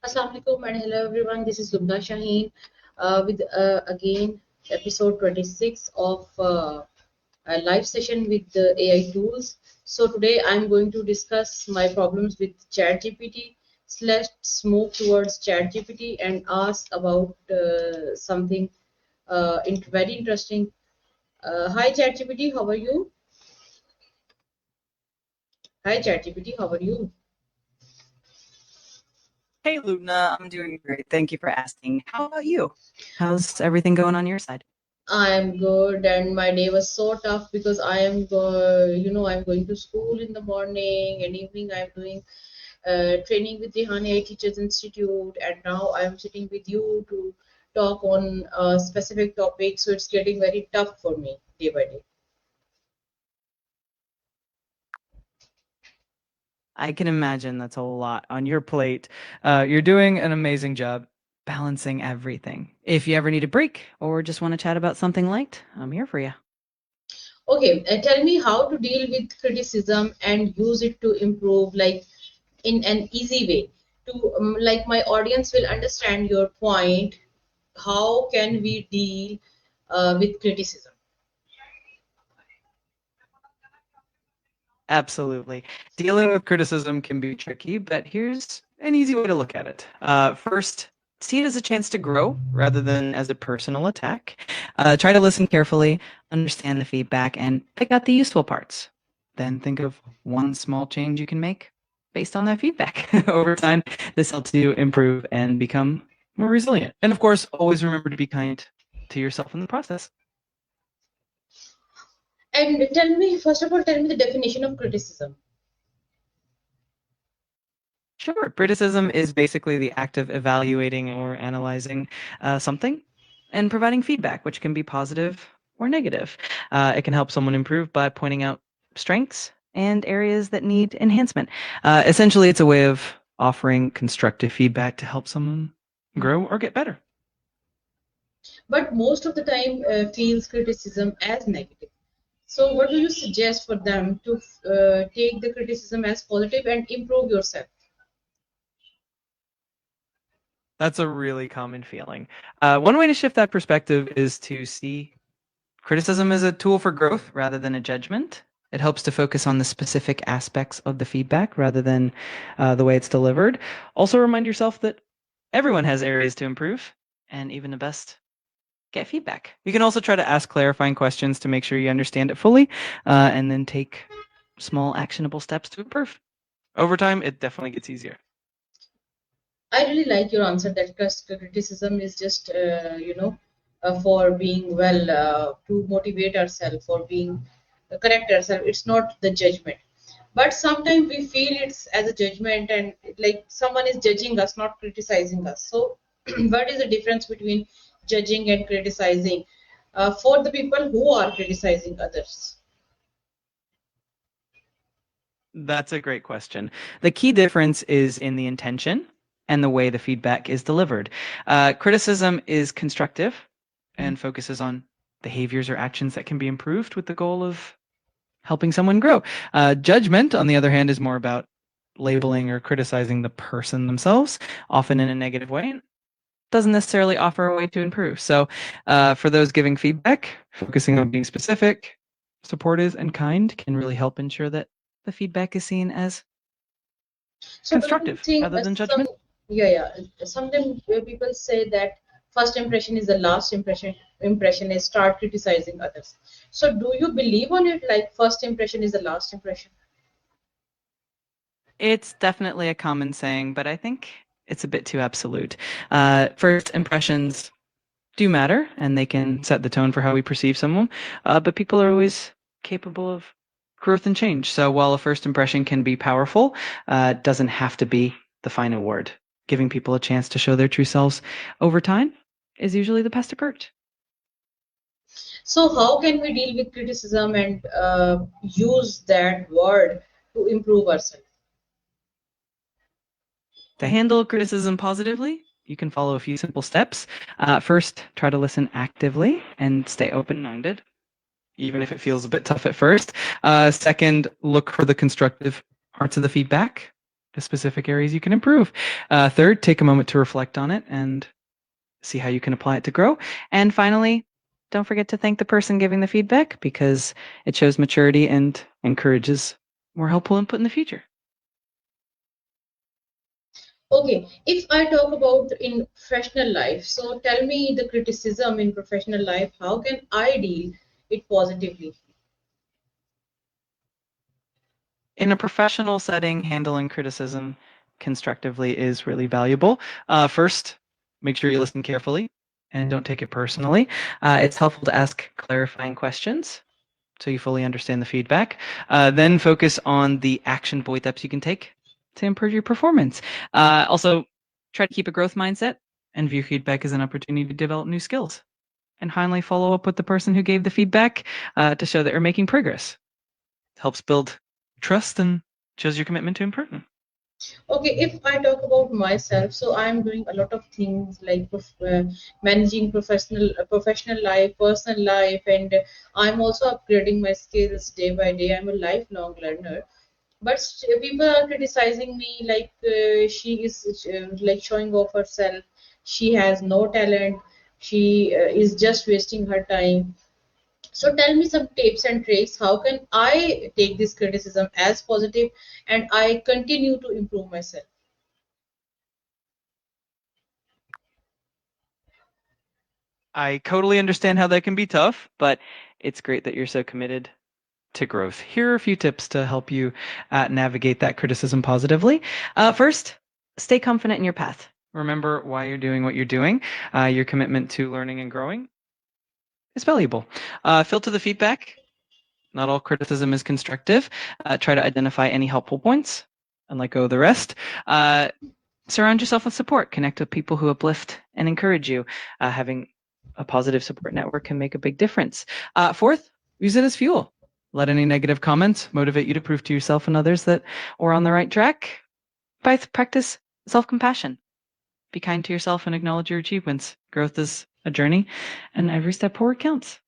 Assalamu alaikum and hello everyone. This is Lubna Shaheen with again episode 26 of a live session with the AI tools. So today I'm going to discuss my problems with ChatGPT. Let's move towards ChatGPT and ask about something very interesting. Hi ChatGPT, how are you? Hi ChatGPT, how are you? Hey, Lubna, I'm doing great. Thank you for asking. How about you? How's everything going on your side? I am good, and my day was so tough because I'm going to school in the morning and evening. I'm doing training with the Hani AI Teachers Institute, and now I'm sitting with you to talk on a specific topic. So it's getting very tough for me day by day. I can imagine that's a lot on your plate. You're doing an amazing job balancing everything. If you ever need a break or just want to chat about something light, I'm here for you. Okay, tell me how to deal with criticism and use it to improve, like in an easy way. To like my audience will understand your point. How can we deal with criticism? Absolutely. Dealing with criticism can be tricky, but here's an easy way to look at it. First, see it as a chance to grow rather than as a personal attack. Try to listen carefully, understand the feedback, and pick out the useful parts. Then think of one small change you can make based on that feedback. Over time, this helps you improve and become more resilient. And of course, always remember to be kind to yourself in the process. And tell me, first of all, tell me the definition of criticism. Sure. Criticism is basically the act of evaluating or analyzing something and providing feedback, which can be positive or negative. It can help someone improve by pointing out strengths and areas that need enhancement. Essentially, it's a way of offering constructive feedback to help someone grow or get better. But most of the time feels criticism as negative. So, what do you suggest for them to take the criticism as positive and improve yourself? That's a really common feeling. One way to shift that perspective is to see criticism is a tool for growth rather than a judgment. It helps to focus on the specific aspects of the feedback rather than the way it's delivered. Also, remind yourself that everyone has areas to improve, and even the best get feedback. You can also try to ask clarifying questions to make sure you understand it fully, and then take small actionable steps to improve. Over time, it definitely gets easier. I really like your answer that criticism is just, for being well, to motivate ourselves, for being correct ourselves. It's not the judgment. But sometimes we feel it's as a judgment and like someone is judging us, not criticizing us. So, what is the difference between judging and criticizing for the people who are criticizing others? That's a great question. The key difference is in the intention and the way the feedback is delivered. Criticism is constructive and focuses on behaviors or actions that can be improved with the goal of helping someone grow. Judgment, on the other hand, is more about labeling or criticizing the person themselves, often in a negative way. And doesn't necessarily offer a way to improve. So, for those giving feedback, focusing on being specific, supportive, and kind can really help ensure that the feedback is seen as So don't you constructive think rather than some, judgment. yeah, yeah, sometimes people say that first impression is the last impression. Impression is start criticizing others. So do you believe on it? Like first impression is the last impression. It's definitely a common saying, but I think it's a bit too absolute. First impressions do matter, and they can set the tone for how we perceive someone. But people are always capable of growth and change. So while a first impression can be powerful, it doesn't have to be the final word. Giving people a chance to show their true selves over time is usually the best approach. So how can we deal with criticism and use that word to improve ourselves? To handle criticism positively, you can follow a few simple steps. First, try to listen actively and stay open minded, even if it feels a bit tough at first. Second, look for the constructive parts of the feedback. the specific areas you can improve. Third, take a moment to reflect on it and see how you can apply it to grow. And finally, don't forget to thank the person giving the feedback because it shows maturity and encourages more helpful input in the future. Okay, if I talk about in professional life, so tell me the criticism in professional life, how can I deal it positively? In a professional setting, handling criticism constructively is really valuable. First, make sure you listen carefully and don't take it personally. It's helpful to ask clarifying questions so you fully understand the feedback. Then focus on the actionable steps you can take to improve your performance. Also, try to keep a growth mindset and view feedback as an opportunity to develop new skills. And finally, follow up with the person who gave the feedback to show that you're making progress. It helps build trust and shows your commitment to improvement. Okay, if I talk about myself, so I'm doing a lot of things like managing professional life, personal life, and I'm also upgrading my skills day by day. I'm a lifelong learner, but people are criticizing me like she is like showing off herself. She has no talent. She is just wasting her time. So tell me some tips and tricks. How can I take this criticism as positive and I continue to improve myself? I totally understand how that can be tough, but it's great that you're so committed to growth. Here are a few tips to help you navigate that criticism positively. First, stay confident in your path. Remember why you're doing what you're doing. Your commitment to learning and growing is valuable. Filter the feedback. Not all criticism is constructive. Try to identify any helpful points and let go of the rest. Uh, Surround yourself with support. Connect with people who uplift and encourage you. Having a positive support network can make a big difference. Fourth, use it as fuel. Let any negative comments motivate you to prove to yourself and others that we're on the right track. Practice self compassion. Be kind to yourself and acknowledge your achievements. Growth is a journey, and every step forward counts.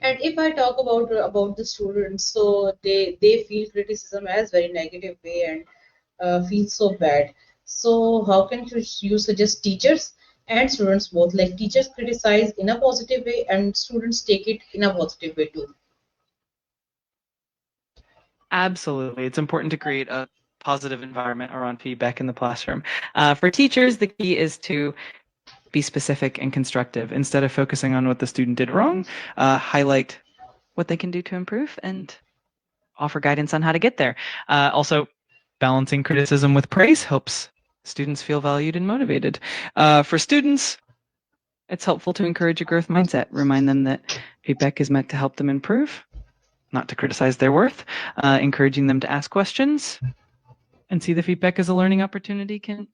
And if I talk about the students, so they feel criticism as very negative way and feel so bad. So how can you suggest teachers and students both? Like teachers criticize in a positive way and students take it in a positive way too. Absolutely. It's important to create a positive environment around feedback in the classroom. For teachers, the key is to be specific and constructive. Instead of focusing on what the student did wrong, highlight what they can do to improve and offer guidance on how to get there. Also, balancing criticism with praise helps students feel valued and motivated. For students, it's helpful to encourage a growth mindset. Remind them that feedback is meant to help them improve, not to criticize their worth. Encouraging them to ask questions and see the feedback as a learning opportunity can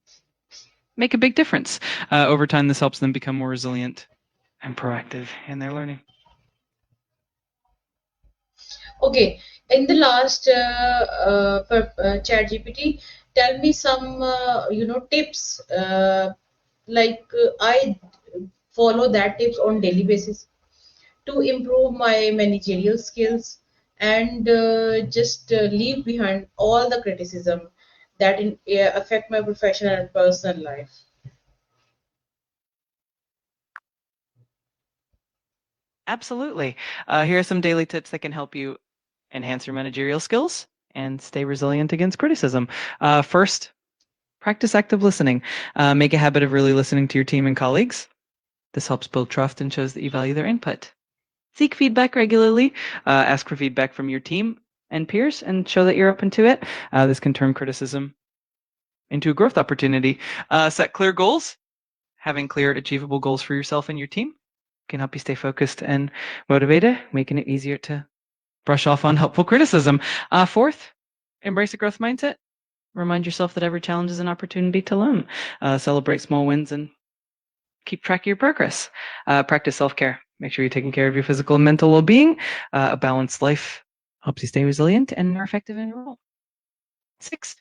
make a big difference. Over time, this helps them become more resilient and proactive in their learning. Okay, in the last chat GPT, tell me some tips like I follow that tips on daily basis to improve my managerial skills and just leave behind all the criticism that affect my professional and personal life. Absolutely. Here are some daily tips that can help you enhance your managerial skills and stay resilient against criticism. First, practice active listening. Make a habit of really listening to your team and colleagues. This helps build trust and shows that you value their input. Seek feedback regularly. Ask for feedback from your team and peers and show that you're open to it. This can turn criticism into a growth opportunity. Set clear goals. Having clear, achievable goals for yourself and your team can help you stay focused and motivated, making it easier to brush off unhelpful criticism. Fourth, embrace a growth mindset. Remind yourself that every challenge is an opportunity to learn. Celebrate small wins and keep track of your progress. Practice self care. Make sure you're taking care of your physical and mental well being. A balanced life helps you stay resilient and more effective in your role. Six,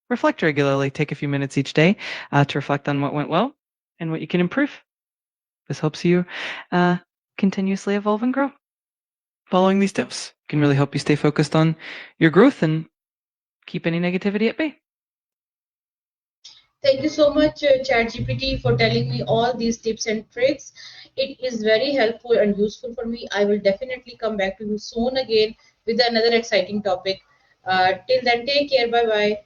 reflect regularly. Take a few minutes each day to reflect on what went well and what you can improve. This helps you uh, continuously evolve and grow. Following these tips can really help you stay focused on your growth and keep any negativity at bay. Thank you so much, ChatGPT, for telling me all these tips and tricks. It is very helpful and useful for me. I will definitely come back to you soon again with another exciting topic. Till then, take care. Bye bye.